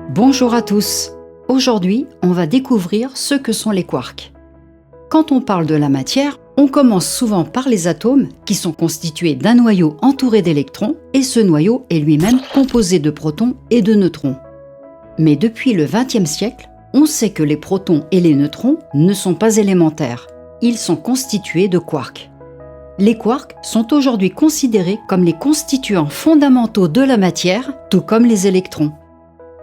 Bonjour à tous. Aujourd'hui, on va découvrir ce que sont les quarks. Quand on parle de la matière, on commence souvent par les atomes qui sont constitués d'un noyau entouré d'électrons et ce noyau est lui-même composé de protons et de neutrons. Mais depuis le XXe siècle, on sait que les protons et les neutrons ne sont pas élémentaires. Ils sont constitués de quarks. Les quarks sont aujourd'hui considérés comme les constituants fondamentaux de la matière, tout comme les électrons.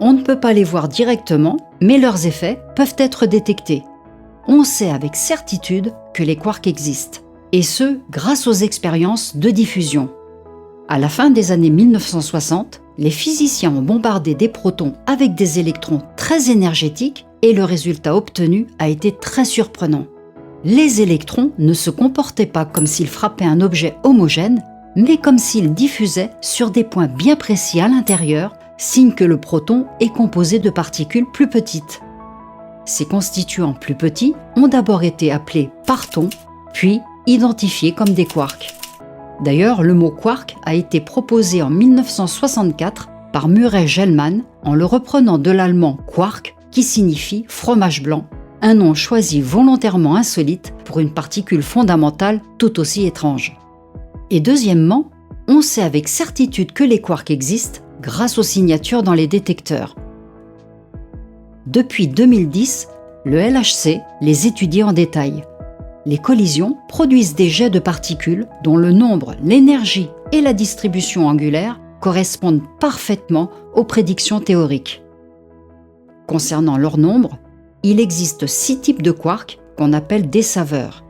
On ne peut pas les voir directement, mais leurs effets peuvent être détectés. On sait avec certitude que les quarks existent, et ce, grâce aux expériences de diffusion. À la fin des années 1960, les physiciens ont bombardé des protons avec des électrons très énergétiques et le résultat obtenu a été très surprenant. Les électrons ne se comportaient pas comme s'ils frappaient un objet homogène, mais comme s'ils diffusaient sur des points bien précis à l'intérieur, signe que le proton est composé de particules plus petites. Ces constituants plus petits ont d'abord été appelés partons, puis identifiés comme des quarks. D'ailleurs, le mot quark a été proposé en 1964 par Murray Gell-Mann en le reprenant de l'allemand quark qui signifie fromage blanc, un nom choisi volontairement insolite pour une particule fondamentale tout aussi étrange. Et deuxièmement, on sait avec certitude que les quarks existent grâce aux signatures dans les détecteurs. Depuis 2010, le LHC les étudie en détail. Les collisions produisent des jets de particules dont le nombre, l'énergie et la distribution angulaire correspondent parfaitement aux prédictions théoriques. Concernant leur nombre, il existe 6 types de quarks qu'on appelle des saveurs.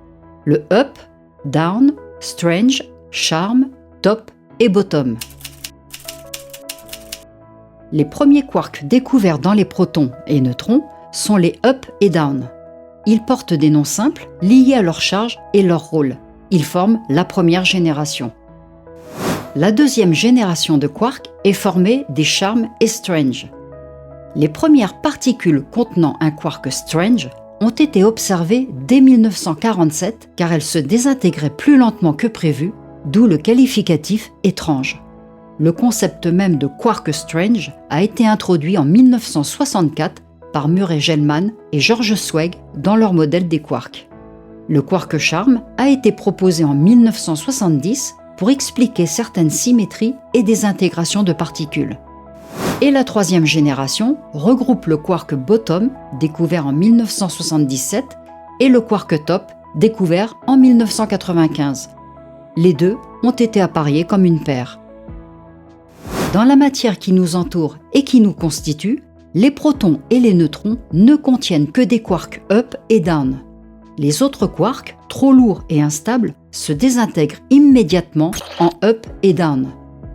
Le up, down, strange, charm, top et bottom. Les premiers quarks découverts dans les protons et neutrons sont les up et down. Ils portent des noms simples liés à leur charge et leur rôle. Ils forment la première génération. La deuxième génération de quarks est formée des charm et strange. Les premières particules contenant un quark strange ont été observées dès 1947 car elles se désintégraient plus lentement que prévu, d'où le qualificatif étrange. Le concept même de quark strange a été introduit en 1964 par Murray Gell-Mann et George Zweig dans leur modèle des quarks. Le quark charm a été proposé en 1970 pour expliquer certaines symétries et désintégrations de particules. Et la troisième génération regroupe le quark bottom, découvert en 1977, et le quark top, découvert en 1995. Les deux ont été appariés comme une paire. Dans la matière qui nous entoure et qui nous constitue, les protons et les neutrons ne contiennent que des quarks up et down. Les autres quarks, trop lourds et instables, se désintègrent immédiatement en up et down.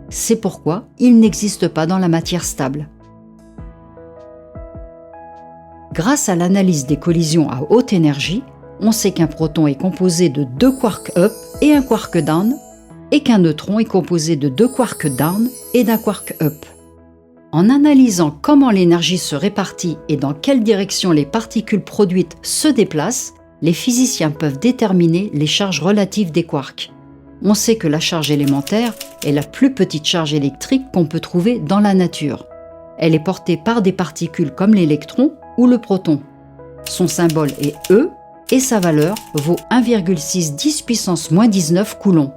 C'est pourquoi ils n'existent pas dans la matière stable. Grâce à l'analyse des collisions à haute énergie, on sait qu'un proton est composé de 2 quarks up et un quark down, et qu'un neutron est composé de 2 quarks down et d'un quark up. En analysant comment l'énergie se répartit et dans quelle direction les particules produites se déplacent, les physiciens peuvent déterminer les charges relatives des quarks. On sait que la charge élémentaire est la plus petite charge électrique qu'on peut trouver dans la nature. Elle est portée par des particules comme l'électron ou le proton. Son symbole est E et sa valeur vaut 1,6 10 puissance moins 19 coulombs.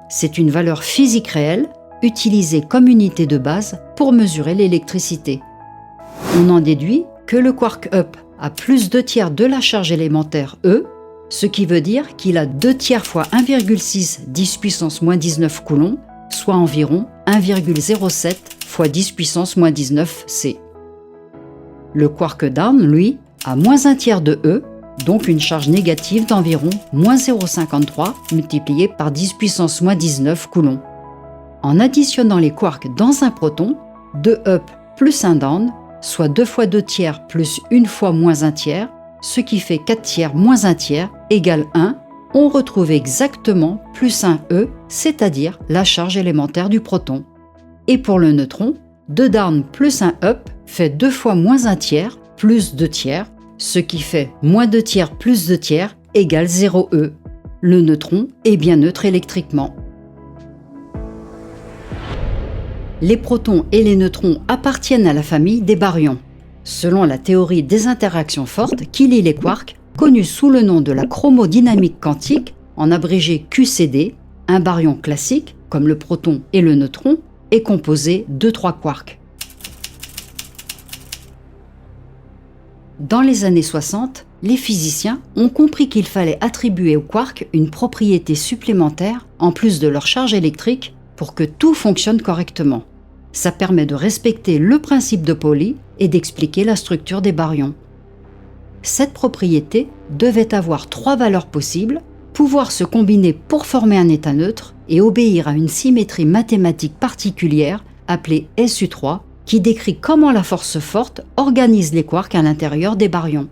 C'est une valeur physique réelle, utilisée comme unité de base pour mesurer l'électricité. On en déduit que le quark up a plus 2/3 de la charge élémentaire E, ce qui veut dire qu'il a 2/3 fois 1,6 10 puissance moins 19 coulombs, soit environ 1,07 fois 10 puissance moins 19 C. Le quark down, lui, a moins 1/3 de E, donc une charge négative d'environ moins 0,53 multiplié par 10 puissance moins 19 coulombs. En additionnant les quarks dans un proton, 2 up plus 1 down, soit 2 fois 2/3 plus 1 fois moins 1/3, ce qui fait 4/3 moins 1/3 égale 1, on retrouve exactement plus 1 E, c'est-à-dire la charge élémentaire du proton. Et pour le neutron, 2 down plus 1 up fait 2 fois moins 1/3 plus 2/3, ce qui fait moins 2/3 plus 2/3 égale 0 E. Le neutron est bien neutre électriquement. les protons et les neutrons appartiennent à la famille des baryons, selon la théorie des interactions fortes qui lie les quarks, connue sous le nom de la chromodynamique quantique, en abrégé QCD. Un baryon classique, comme le proton et le neutron, est composé de 3 quarks. Dans les années 60, les physiciens ont compris qu'il fallait attribuer aux quarks une propriété supplémentaire en plus de leur charge électrique pour que tout fonctionne correctement. Ça permet de respecter le principe de Pauli et d'expliquer la structure des baryons. Cette propriété devait avoir 3 valeurs possibles, pouvoir se combiner pour former un état neutre et obéir à une symétrie mathématique particulière appelée SU3 qui décrit comment la force forte organise les quarks à l'intérieur des baryons.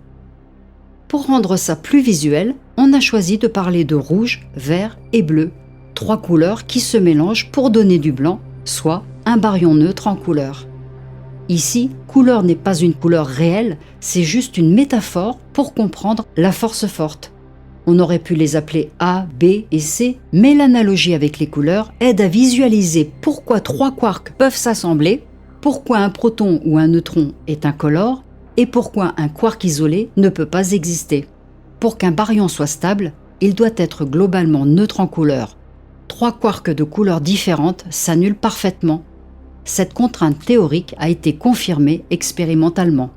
Pour rendre ça plus visuel, on a choisi de parler de rouge, vert et bleu, 3 couleurs qui se mélangent pour donner du blanc, soit un baryon neutre en couleur. Ici, couleur n'est pas une couleur réelle, c'est juste une métaphore pour comprendre la force forte. On aurait pu les appeler A, B et C, mais l'analogie avec les couleurs aide à visualiser pourquoi 3 quarks peuvent s'assembler, pourquoi un proton ou un neutron est incolore et pourquoi un quark isolé ne peut pas exister. Pour qu'un baryon soit stable, il doit être globalement neutre en couleur. 3 quarks de couleurs différentes s'annulent parfaitement. Cette contrainte théorique a été confirmée expérimentalement.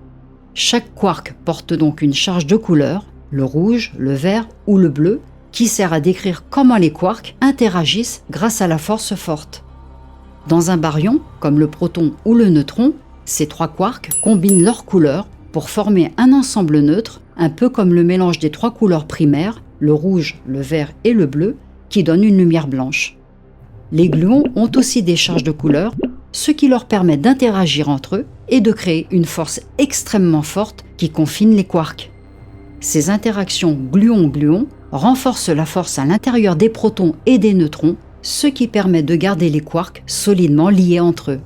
Chaque quark porte donc une charge de couleur, le rouge, le vert ou le bleu, qui sert à décrire comment les quarks interagissent grâce à la force forte. Dans un baryon, comme le proton ou le neutron, ces 3 quarks combinent leurs couleurs pour former un ensemble neutre, un peu comme le mélange des 3 couleurs primaires, le rouge, le vert et le bleu, qui donne une lumière blanche. Les gluons ont aussi des charges de couleurs, ce qui leur permet d'interagir entre eux et de créer une force extrêmement forte qui confine les quarks. Ces interactions gluon-gluon renforcent la force à l'intérieur des protons et des neutrons, ce qui permet de garder les quarks solidement liés entre eux.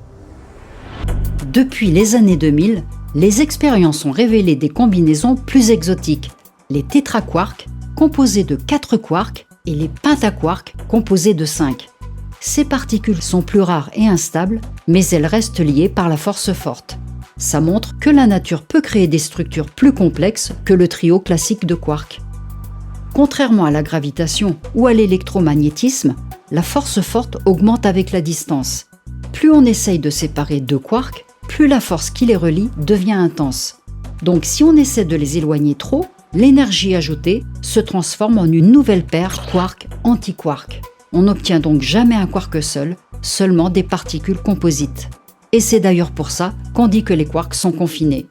Depuis les années 2000, les expériences ont révélé des combinaisons plus exotiques, les tétraquarks, composés de 4 quarks, et les pentaquarks, composés de 5. Ces particules sont plus rares et instables, mais elles restent liées par la force forte. Ça montre que la nature peut créer des structures plus complexes que le trio classique de quarks. Contrairement à la gravitation ou à l'électromagnétisme, la force forte augmente avec la distance. Plus on essaye de séparer 2 quarks, plus la force qui les relie devient intense. Donc si on essaie de les éloigner trop, l'énergie ajoutée se transforme en une nouvelle paire quark-antiquark. On n'obtient donc jamais un quark seul, seulement des particules composites. Et c'est d'ailleurs pour ça qu'on dit que les quarks sont confinés.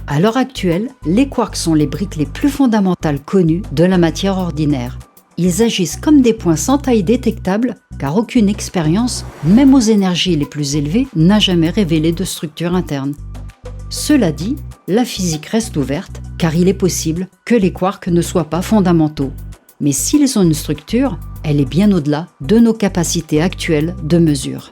À l'heure actuelle, les quarks sont les briques les plus fondamentales connues de la matière ordinaire. Ils agissent comme des points sans taille détectable, car aucune expérience, même aux énergies les plus élevées, n'a jamais révélé de structure interne. Cela dit, la physique reste ouverte, car il est possible que les quarks ne soient pas fondamentaux. Mais s'ils ont une structure, elle est bien au-delà de nos capacités actuelles de mesure.